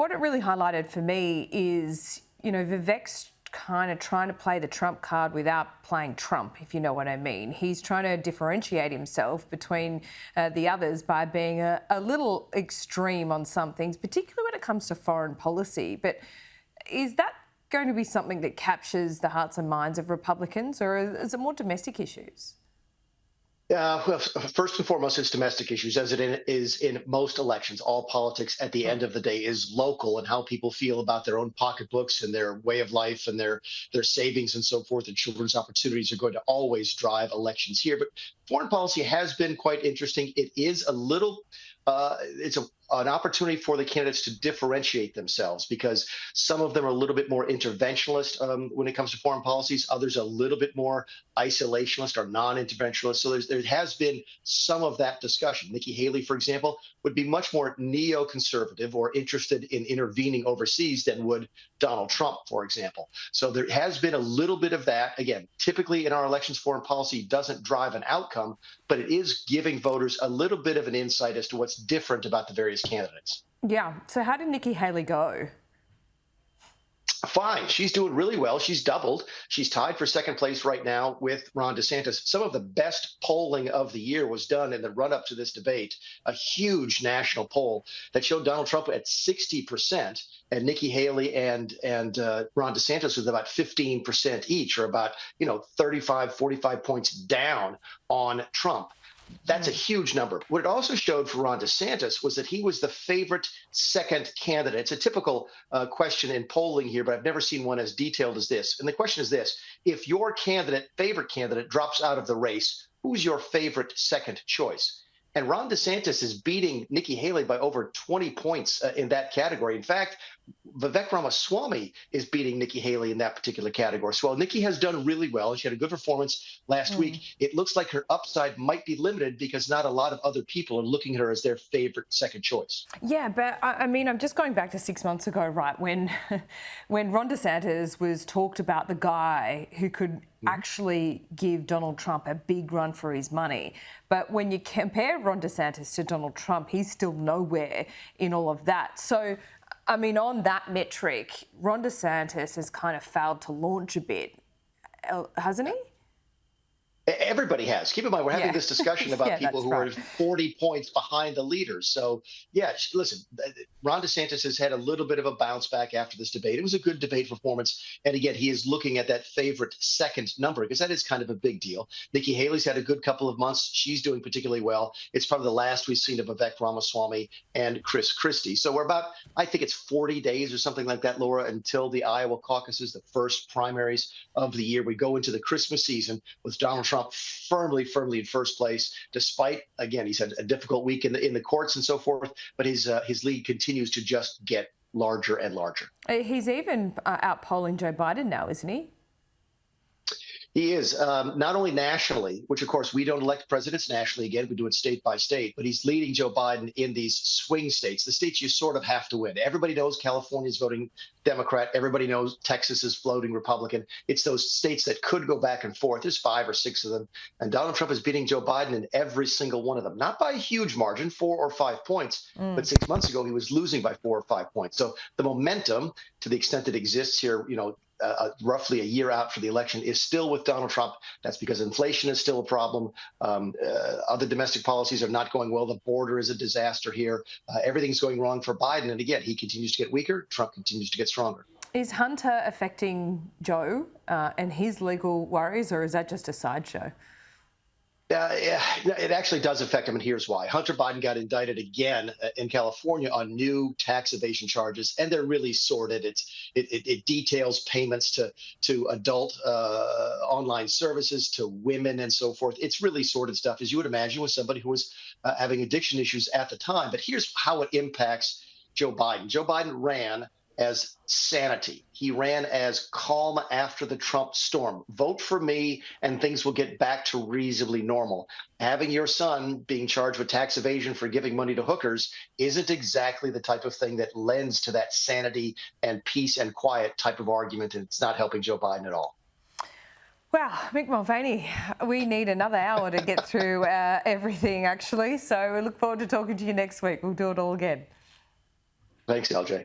what it really highlighted for me is, Vivek's kind of trying to play the Trump card without playing Trump, if you know what I mean. He's trying to differentiate himself between the others by being a little extreme on some things, particularly when it comes to foreign policy. But is that going to be something that captures the hearts and minds of Republicans, or is it more domestic issues? Well, first and foremost, it's domestic issues, as it is in most elections. All politics at the end of the day is local, and how people feel about their own pocketbooks and their way of life and their savings and so forth, and children's opportunities are going to always drive elections here. But foreign policy has been quite interesting. It is a little an opportunity for the candidates to differentiate themselves, because some of them are a little bit more interventionist when it comes to foreign policies. Others are a little bit more isolationist or non-interventionist. So there has been some of that discussion. Nikki Haley, for example, would be much more neoconservative or interested in intervening overseas than would Donald Trump, for example. So there has been a little bit of that. Again, typically in our elections, foreign policy doesn't drive an outcome, but it is giving voters a little bit of an insight as to what's different about the various candidates. Yeah. So how did Nikki Haley go? Fine. She's doing really well. She's doubled. She's tied for second place right now with Ron DeSantis. Some of the best polling of the year was done in the run-up to this debate, a huge national poll that showed Donald Trump at 60%, and Nikki Haley and Ron DeSantis with about 15% each, or about 35, 45 points down on Trump. That's a huge number. What it also showed for Ron DeSantis was that he was the favorite second candidate. It's a typical question in polling here, but I've never seen one as detailed as this. And the question is this: if your favorite candidate, drops out of the race, who's your favorite second choice? And Ron DeSantis is beating Nikki Haley by over 20 points in that category. In fact, Vivek Ramaswamy is beating Nikki Haley in that particular category. So while Nikki has done really well, and she had a good performance last week, it looks like her upside might be limited because not a lot of other people are looking at her as their favorite second choice. Yeah, but I mean, I'm just going back to 6 months ago, right, when Ron DeSantis was talked about the guy who could actually give Donald Trump a big run for his money. But when you compare Ron DeSantis to Donald Trump, he's still nowhere in all of that. So, I mean, on that metric, Ron DeSantis has kind of failed to launch a bit, hasn't he? Everybody has. Keep in mind, we're having this discussion about people who are 40 points behind the leaders. So, yeah, listen, Ron DeSantis has had a little bit of a bounce back after this debate. It was a good debate performance. And again, he is looking at that favorite second number, because that is kind of a big deal. Nikki Haley's had a good couple of months. She's doing particularly well. It's probably the last we've seen of Vivek Ramaswamy and Chris Christie. So we're about, I think it's 40 days or something like that, Laura, until the Iowa caucuses, the first primaries of the year. We go into the Christmas season with Donald Trump firmly in first place, despite, again, he's had a difficult week in the courts and so forth, but his lead continues to just get larger and larger. He's even outpolling Joe Biden now, isn't he? He is, not only nationally, which of course we don't elect presidents nationally, again, we do it state by state, but he's leading Joe Biden in these swing states, the states you sort of have to win. Everybody knows California is voting Democrat. Everybody knows Texas is floating Republican. It's those states that could go back and forth. There's 5 or 6 of them. And Donald Trump is beating Joe Biden in every single one of them, not by a huge margin, 4 or 5 points, but 6 months ago, he was losing by 4 or 5 points. So the momentum, to the extent that exists here, roughly a year out for the election, is still with Donald Trump. That's because inflation is still a problem. Other domestic policies are not going well. The border is a disaster here. Everything's going wrong for Biden. And again, he continues to get weaker. Trump continues to get stronger. Is Hunter affecting Joe and his legal worries, or is that just a sideshow? It actually does affect him, and here's why. Hunter Biden got indicted again in California on new tax evasion charges, and they're really sordid. It details payments to adult online services, to women, and so forth. It's really sordid stuff, as you would imagine, with somebody who was having addiction issues at the time. But here's how it impacts Joe Biden. Joe Biden ran as sanity. He ran as calm after the Trump storm. Vote for me and things will get back to reasonably normal. Having your son being charged with tax evasion for giving money to hookers isn't exactly the type of thing that lends to that sanity and peace and quiet type of argument, and it's not helping Joe Biden at all. Wow, Mick Mulvaney, we need another hour to get through everything, actually. So we look forward to talking to you next week. We'll do it all again. Thanks, LJ.